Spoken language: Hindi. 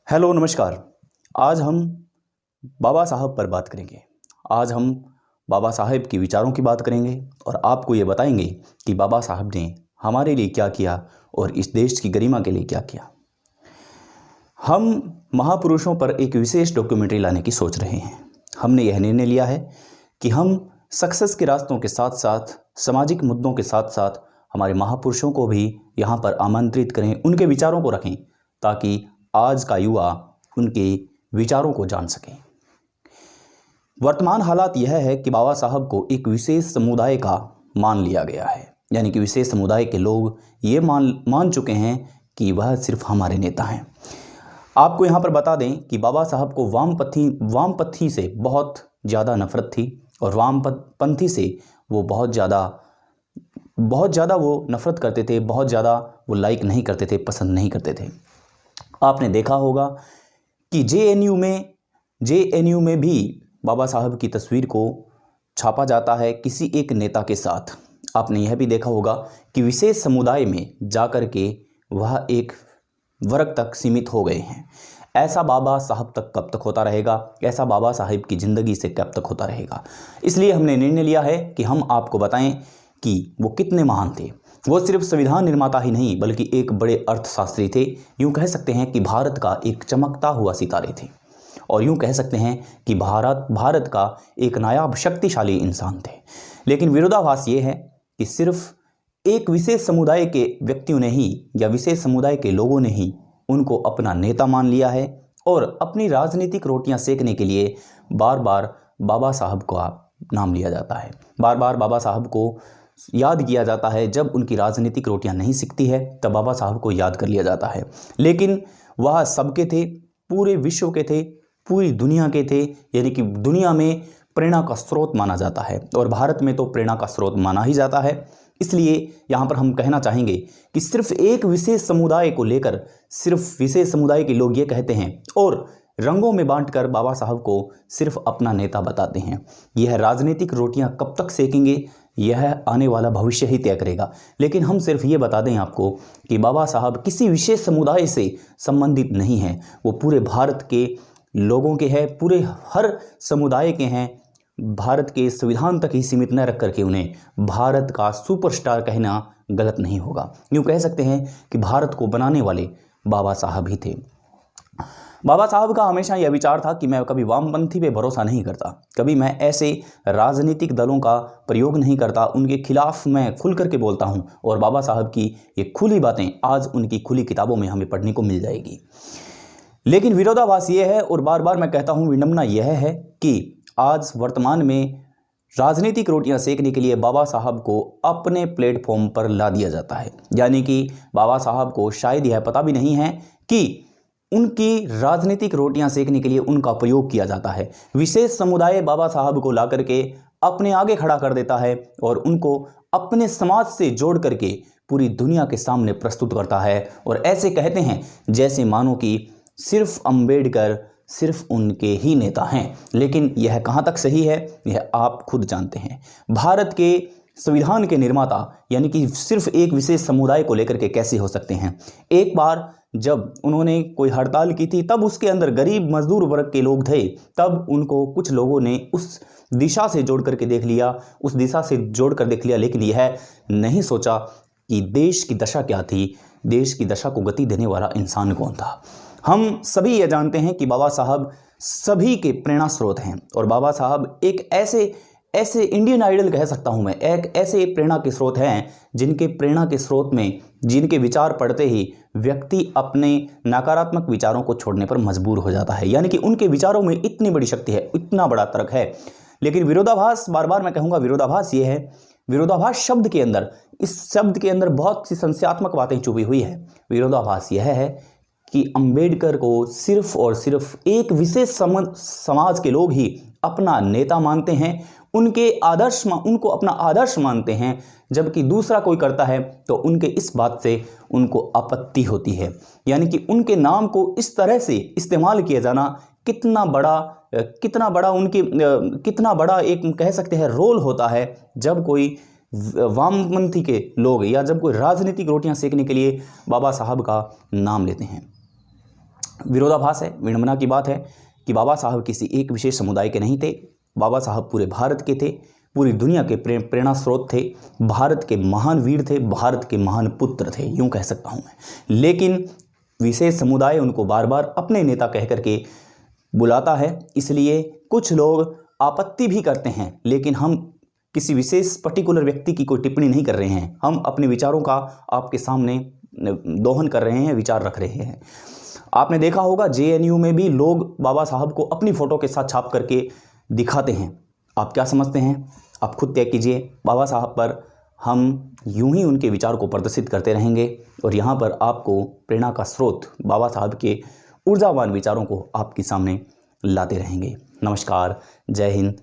हेलो नमस्कार। आज हम बाबा साहब पर बात करेंगे। आज हम बाबा साहब के विचारों की बात करेंगे और आपको ये बताएंगे कि बाबा साहब ने हमारे लिए क्या किया और इस देश की गरिमा के लिए क्या किया। हम महापुरुषों पर एक विशेष डॉक्यूमेंट्री लाने की सोच रहे हैं। हमने यह निर्णय लिया है कि हम सक्सेस के रास्तों के साथ साथ सामाजिक मुद्दों के साथ साथ हमारे महापुरुषों को भी यहाँ पर आमंत्रित करें, उनके विचारों को रखें ताकि आज का युवा उनके विचारों को जान सके। वर्तमान हालात यह है कि बाबा साहब को एक विशेष समुदाय का मान लिया गया है, यानी कि विशेष समुदाय के लोग ये मान चुके हैं कि वह सिर्फ हमारे नेता हैं। आपको यहाँ पर बता दें कि बाबा साहब को वामपंथी से बहुत ज़्यादा नफरत थी और वामपंथी से वो बहुत ज़्यादा वो नफरत करते थे, बहुत ज़्यादा वो लाइक नहीं करते थे, पसंद नहीं करते थे। आपने देखा होगा कि जेएनयू में भी बाबा साहब की तस्वीर को छापा जाता है किसी एक नेता के साथ। आपने यह भी देखा होगा कि विशेष समुदाय में जाकर के वह एक वर्ग तक सीमित हो गए हैं। ऐसा बाबा साहब तक कब तक होता रहेगा? ऐसा बाबा साहब की ज़िंदगी से कब तक होता रहेगा? इसलिए हमने निर्णय लिया है कि हम आपको बताएं कि वो कितने महान थे। वो सिर्फ संविधान निर्माता ही नहीं बल्कि एक बड़े अर्थशास्त्री थे। यूँ कह सकते हैं कि भारत का एक चमकता हुआ सितारे थे और यूँ कह सकते हैं कि भारत का एक नायाब शक्तिशाली इंसान थे। लेकिन विरोधाभास ये है कि सिर्फ एक विशेष समुदाय के व्यक्तियों ने ही या विशेष समुदाय के लोगों ने ही उनको अपना नेता मान लिया है और अपनी राजनीतिक रोटियां सेकने के लिए बार बार बाबा साहब का नाम लिया जाता है। बार बार बाबा साहब को याद किया जाता है। जब उनकी राजनीतिक रोटियां नहीं सिकती है तब बाबा साहब को याद कर लिया जाता है। लेकिन वह सबके थे, पूरे विश्व के थे, पूरी दुनिया के थे, यानी कि दुनिया में प्रेरणा का स्रोत माना जाता है और भारत में तो प्रेरणा का स्रोत माना ही जाता है। इसलिए यहाँ पर हम कहना चाहेंगे कि सिर्फ एक विशेष समुदाय को लेकर सिर्फ विशेष समुदाय के लोग ये कहते हैं और रंगों में बांटकर बाबा साहब को सिर्फ अपना नेता बताते हैं। यह राजनीतिक रोटियां कब तक सेकेंगे यह आने वाला भविष्य ही तय करेगा। लेकिन हम सिर्फ ये बता दें आपको कि बाबा साहब किसी विशेष समुदाय से संबंधित नहीं हैं। वो पूरे भारत के लोगों के हैं, पूरे हर समुदाय के हैं। भारत के संविधान तक ही सीमित न रख करके उन्हें भारत का सुपरस्टार कहना गलत नहीं होगा। यूँ कह सकते हैं कि भारत को बनाने वाले बाबा साहब ही थे। बाबा साहब का हमेशा यह विचार था कि मैं कभी वामपंथी पे भरोसा नहीं करता, कभी मैं ऐसे राजनीतिक दलों का प्रयोग नहीं करता, उनके खिलाफ मैं खुल करके बोलता हूं। और बाबा साहब की ये खुली बातें आज उनकी खुली किताबों में हमें पढ़ने को मिल जाएगी। लेकिन विरोधाभास ये है और बार बार मैं कहता हूँ, विडंबना यह है कि आज वर्तमान में राजनीतिक रोटियां सेकने के लिए बाबा साहब को अपने प्लेटफॉर्म पर ला दिया जाता है। यानी कि बाबा साहब को शायद यह पता भी नहीं है कि उनकी राजनीतिक रोटियां सेकने के लिए उनका प्रयोग किया जाता है। विशेष समुदाय बाबा साहब को ला करके अपने आगे खड़ा कर देता है और उनको अपने समाज से जोड़ करके पूरी दुनिया के सामने प्रस्तुत करता है और ऐसे कहते हैं जैसे मानो कि सिर्फ अंबेडकर सिर्फ उनके ही नेता हैं। लेकिन यह कहाँ तक सही है यह आप खुद जानते हैं। भारत के संविधान के निर्माता यानी कि सिर्फ एक विशेष समुदाय को लेकर के कैसे हो सकते हैं? एक बार जब उन्होंने कोई हड़ताल की थी तब उसके अंदर गरीब मजदूर वर्ग के लोग थे, तब उनको कुछ लोगों ने उस दिशा से जोड़ करके देख लिया, उस दिशा से जोड़ कर देख लिया। लेकिन यह नहीं सोचा कि देश की दशा क्या थी, देश की दशा को गति देने वाला इंसान कौन था। हम सभी ये जानते हैं कि बाबा साहब सभी के प्रेरणा स्रोत हैं और बाबा साहब एक ऐसे इंडियन आइडल कह सकता हूं मैं, एक ऐसे प्रेरणा के स्रोत हैं जिनके प्रेरणा के स्रोत में जिनके विचार पढ़ते ही व्यक्ति अपने नकारात्मक विचारों को छोड़ने पर मजबूर हो जाता है। यानी कि उनके विचारों में इतनी बड़ी शक्ति है, इतना बड़ा तर्क है। लेकिन विरोधाभास, बार बार मैं कहूँगा विरोधाभास ये है, विरोधाभास शब्द के अंदर, इस शब्द के अंदर बहुत सी संशयात्मक बातें छुपी हुई है। विरोधाभास यह है कि अंबेडकर को सिर्फ और सिर्फ एक विशेष समाज के लोग ही अपना नेता मानते हैं, उनको अपना आदर्श मानते हैं, जबकि दूसरा कोई करता है तो उनके इस बात से उनको आपत्ति होती है। यानी कि उनके नाम को इस तरह से इस्तेमाल किया जाना कितना बड़ा एक कह सकते हैं रोल होता है जब कोई वामपंथी के लोग या जब कोई राजनीतिक रोटियां सेकने के लिए बाबा साहब का नाम लेते हैं। विरोधाभास है, विडंबना की बात है कि बाबा साहब किसी एक विशेष समुदाय के नहीं थे। बाबा साहब पूरे भारत के थे, पूरी दुनिया के प्रेरणा स्रोत थे, भारत के महान वीर थे, भारत के महान पुत्र थे, यूँ कह सकता हूँ मैं। लेकिन विशेष समुदाय उनको बार बार अपने नेता कह करके बुलाता है, इसलिए कुछ लोग आपत्ति भी करते हैं। लेकिन हम किसी विशेष पर्टिकुलर व्यक्ति की कोई टिप्पणी नहीं कर रहे हैं, हम अपने विचारों का आपके सामने दोहन कर रहे हैं, विचार रख रहे हैं। आपने देखा होगा JNU में भी लोग बाबा साहब को अपनी फ़ोटो के साथ छाप करके दिखाते हैं। आप क्या समझते हैं? आप खुद तय कीजिए। बाबा साहब पर हम यूं ही उनके विचार को प्रदर्शित करते रहेंगे और यहाँ पर आपको प्रेरणा का स्रोत बाबा साहब के ऊर्जावान विचारों को आपके सामने लाते रहेंगे। नमस्कार, जय हिंद,